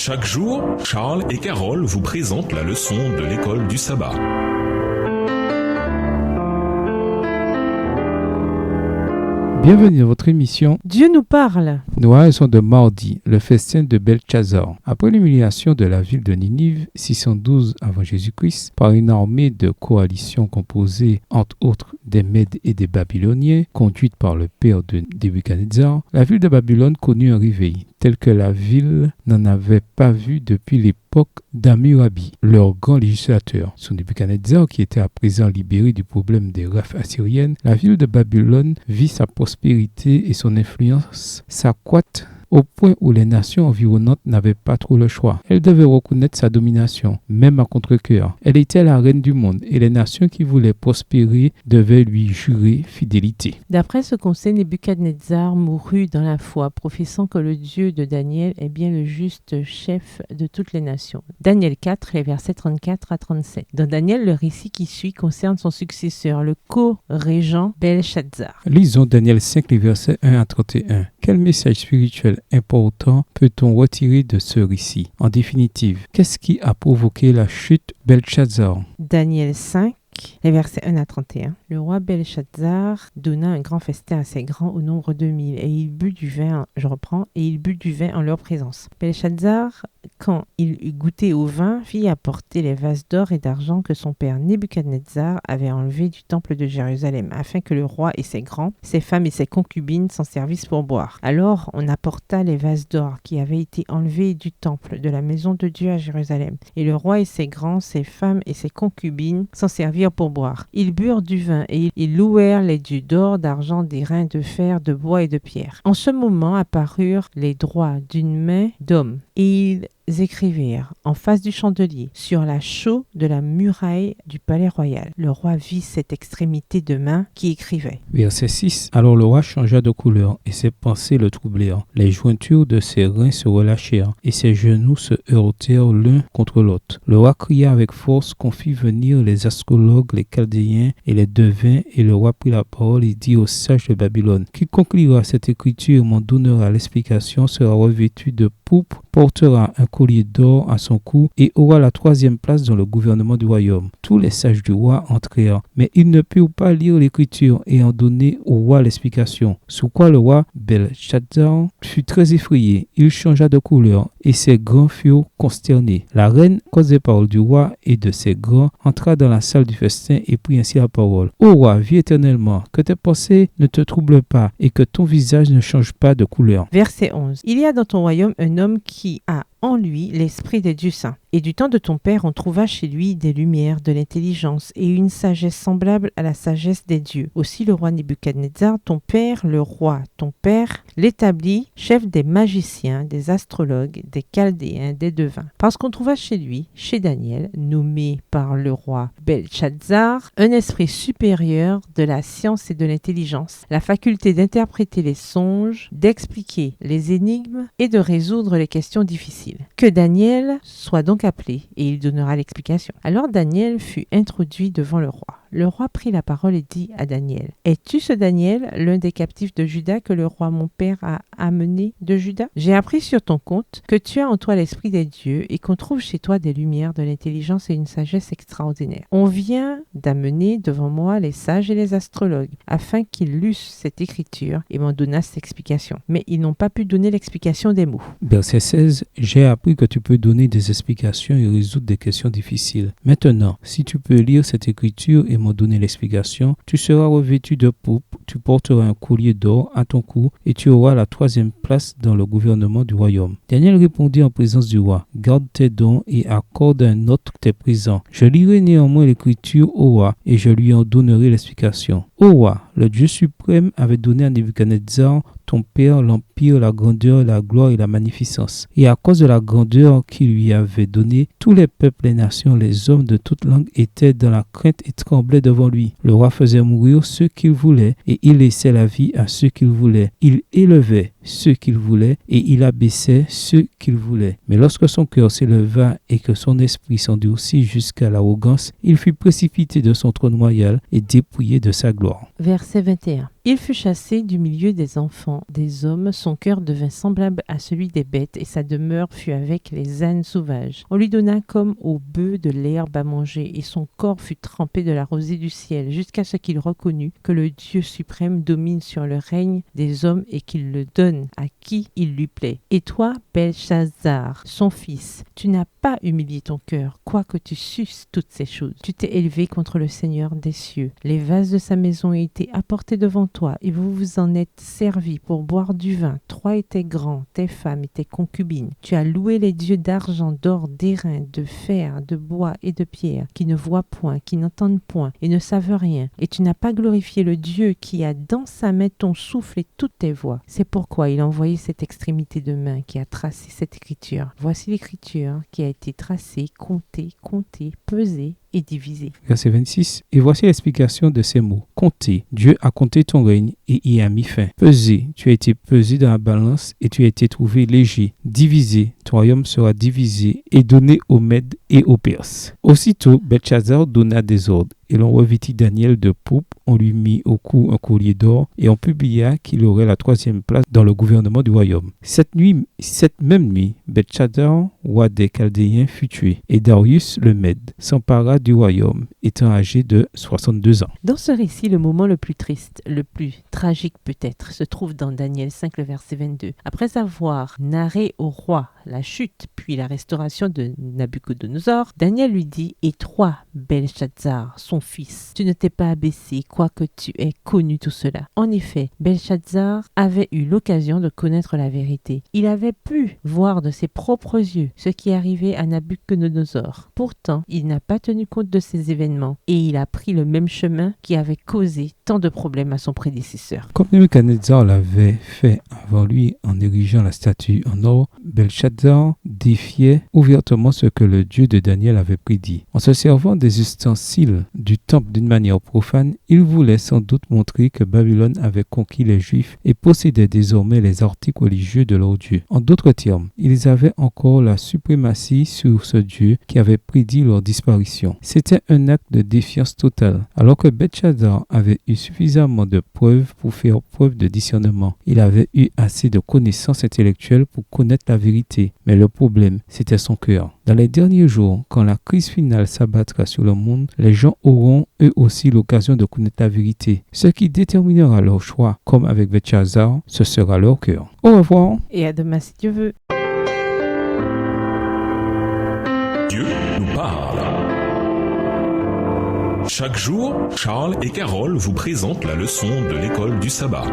Chaque jour, Charles et Carole vous présentent la leçon de l'école du sabbat. Bienvenue dans votre émission Dieu nous parle. Nous raison de mardi, le festin de Belchazzar. Après l'humiliation de la ville de Ninive, 612 avant Jésus-Christ, par une armée de coalition composée entre autres des Mèdes et des Babyloniens, conduite par le père de Nebuchadnezzar, la ville de Babylone connut un réveil tel que la ville n'en avait pas vu depuis l'époque d'Hammurabi, leur grand législateur. Sous Nebuchadnezzar, qui était à présent libéré du problème des rafles assyriennes, la ville de Babylone vit sa prospérité et son influence s'accroître au point où les nations environnantes n'avaient pas trop le choix. Elles devaient reconnaître sa domination, même à contre-cœur. Elle était la reine du monde et les nations qui voulaient prospérer devaient lui jurer fidélité. D'après ce conseil, Nebuchadnezzar mourut dans la foi, professant que le Dieu de Daniel est bien le juste chef de toutes les nations. Daniel 4, les versets 34 à 37. Dans Daniel, le récit qui suit concerne son successeur, le co-régent Belchazzar. Lisons Daniel 5, les versets 1 à 31. Quel message spirituel important peut-on retirer de ce récit? En définitive, qu'est-ce qui a provoqué la chute Belchazzar? Daniel 5, les versets 1 à 31. Le roi Belchazzar donna un grand festin assez grand au nombre de 1000 et il but du vin, et il but du vin en leur présence. Belchazzar, quand il eut goûté au vin, fit apporter les vases d'or et d'argent que son père Nebuchadnezzar avait enlevés du temple de Jérusalem, afin que le roi et ses grands, ses femmes et ses concubines s'en servissent pour boire. Alors on apporta les vases d'or qui avaient été enlevés du temple de la maison de Dieu à Jérusalem, et le roi et ses grands, ses femmes et ses concubines s'en servirent pour boire. Ils burent du vin et ils louèrent les dieux d'or, d'argent, d'airain, de fer, de bois et de pierre. En ce moment apparurent les droits d'une main d'homme et ils écrivirent en face du chandelier sur la chaux de la muraille du palais royal. Le roi vit cette extrémité de main qui écrivait. Verset 6. Alors le roi changea de couleur et ses pensées le troublèrent. Les jointures de ses reins se relâchèrent et ses genoux se heurtèrent l'un contre l'autre. Le roi cria avec force qu'on fit venir les astrologues, les chaldéens et les devins, et le roi prit la parole et dit aux sages de Babylone: quiconque lira cette écriture et m'en donnera l'explication sera revêtu de pourpre, portera un collier d'or à son cou et aura la 3e place dans le gouvernement du royaume. Tous les sages du roi entrèrent, mais ils ne purent pas lire l'écriture et en donner au roi l'explication. Sous quoi le roi Belchazzar fut très effrayé. Il changea de couleur et ses grands furent consternés. La reine, à cause des paroles du roi et de ses grands, entra dans la salle du festin et prit ainsi la parole: Ô roi, vis éternellement, que tes pensées ne te troublent pas et que ton visage ne change pas de couleur. Verset 11. Il y a dans ton royaume un homme qui a en lui l'esprit des dieux saints. Et du temps de ton père, on trouva chez lui des lumières, de l'intelligence et une sagesse semblable à la sagesse des dieux. Aussi le roi Nebuchadnezzar, ton père, le roi, ton père, l'établit chef des magiciens, des astrologues, des chaldéens, des devins. Parce qu'on trouva chez lui, chez Daniel, nommé par le roi Belchazzar, un esprit supérieur de la science et de l'intelligence, la faculté d'interpréter les songes, d'expliquer les énigmes et de résoudre les questions difficiles. Que Daniel soit donc appelé et il donnera l'explication. Alors Daniel fut introduit devant le roi. Le roi prit la parole et dit à Daniel: es-tu ce Daniel, l'un des captifs de Juda que le roi mon père a amené de Juda? J'ai appris sur ton compte que tu as en toi l'esprit des dieux et qu'on trouve chez toi des lumières, de l'intelligence et une sagesse extraordinaire. On vient d'amener devant moi les sages et les astrologues afin qu'ils lussent cette écriture et m'en donnassent l'explication. Mais ils n'ont pas pu donner l'explication des mots. Verset 16. J'ai appris que tu peux donner des explications et résoudre des questions difficiles. Maintenant, si tu peux lire cette écriture et m'en donner l'explication, tu seras revêtu de pourpre, tu porteras un collier d'or à ton cou et tu auras la 3e place dans le gouvernement du royaume. Daniel répondit en présence du roi: garde tes dons et accorde un autre tes présents. Je lirai néanmoins l'écriture au roi et je lui en donnerai l'explication. Ô roi, le Dieu suprême avait donné à Nebuchadnezzar ton père l'empire, la grandeur, la gloire et la magnificence. Et à cause de la grandeur qu'il lui avait donnée, tous les peuples, les nations, les hommes de toute langue étaient dans la crainte et tremblaient devant lui. Le roi faisait mourir ceux qu'il voulait et il laissait la vie à ceux qu'il voulait. Il élevait ceux qu'il voulait et il abaissait ceux qu'il voulait. Mais lorsque son cœur s'éleva et que son esprit s'endurcit jusqu'à l'arrogance, il fut précipité de son trône royal et dépouillé de sa gloire. Verset 21. Il fut chassé du milieu des enfants, des hommes, son cœur devint semblable à celui des bêtes, et sa demeure fut avec les ânes sauvages. On lui donna comme aux bœufs de l'herbe à manger, et son corps fut trempé de la rosée du ciel, jusqu'à ce qu'il reconnût que le Dieu suprême domine sur le règne des hommes et qu'il le donne à qui il lui plaît. Et toi, Belchazzar, son fils, tu n'as pas humilié ton cœur, quoique tu susses toutes ces choses. Tu t'es élevé contre le Seigneur des cieux. Les vases de sa maison ont été apportés devant toi, et vous vous en êtes servis pour boire du vin. Toi et tes grands, tes femmes et tes concubines. Tu as loué les dieux d'argent, d'or, d'airain, de fer, de bois et de pierre, qui ne voient point, qui n'entendent point et ne savent rien. Et tu n'as pas glorifié le Dieu qui a dans sa main ton souffle et toutes tes voix. C'est pourquoi il a envoyé cette extrémité de main qui a tracé cette écriture. Voici l'écriture qui a été tracée, comptée, pesée et divisée. Verset 26. Et voici l'explication de ces mots. Compter. Dieu a compté ton règne et y a mis fin. Peser. Tu as été pesé dans la balance et tu as été trouvé léger. Divisé. Ton royaume sera divisé et donné aux Mèdes et aux Perses. Aussitôt, Belchazzar donna des ordres et l'on revêtit Daniel de pourpre. On lui mit au cou un collier d'or et on publia qu'il aurait la 3e place dans le gouvernement du royaume. Cette même nuit, Belchazzar, roi des Chaldéens, fut tué et Darius le Mède s'empara du royaume, étant âgé de 62 ans. Dans ce récit, le moment le plus triste, le plus tragique peut-être, se trouve dans Daniel 5, le verset 22. Après avoir narré au roi la chute puis la restauration de Nabuchodonosor, Daniel lui dit « Et toi, Belchazzar, son fils, tu ne t'es pas abaissé, quoique tu aies connu tout cela. » En effet, Belchazzar avait eu l'occasion de connaître la vérité. Il avait pu voir de ses propres yeux ce qui arrivait à Nabuchodonosor. Pourtant, il n'a pas tenu compte de ces événements et il a pris le même chemin qui avait causé tant de problèmes à son prédécesseur. Comme Nebuchadnezzar l'avait fait avant lui en érigeant la statue en or, Belchazzar défiait ouvertement ce que le Dieu de Daniel avait prédit. En se servant des ustensiles du temple d'une manière profane, il voulait sans doute montrer que Babylone avait conquis les Juifs et possédait désormais les articles religieux de leur Dieu. En d'autres termes, ils avaient encore la suprématie sur ce Dieu qui avait prédit leur disparition. C'était un acte de défiance totale. Alors que Belchazzar avait eu suffisamment de preuves pour faire preuve de discernement, il avait eu assez de connaissances intellectuelles pour connaître la vérité. Mais le problème, c'était son cœur. Dans les derniers jours, quand la crise finale s'abattra sur le monde, les gens auront eux aussi l'occasion de connaître la vérité. Ce qui déterminera leur choix, comme avec Belchazzar, ce sera leur cœur. Au revoir. Et à demain si Dieu veut. Dieu nous parle. Chaque jour, Charles et Carole vous présentent la leçon de l'école du sabbat.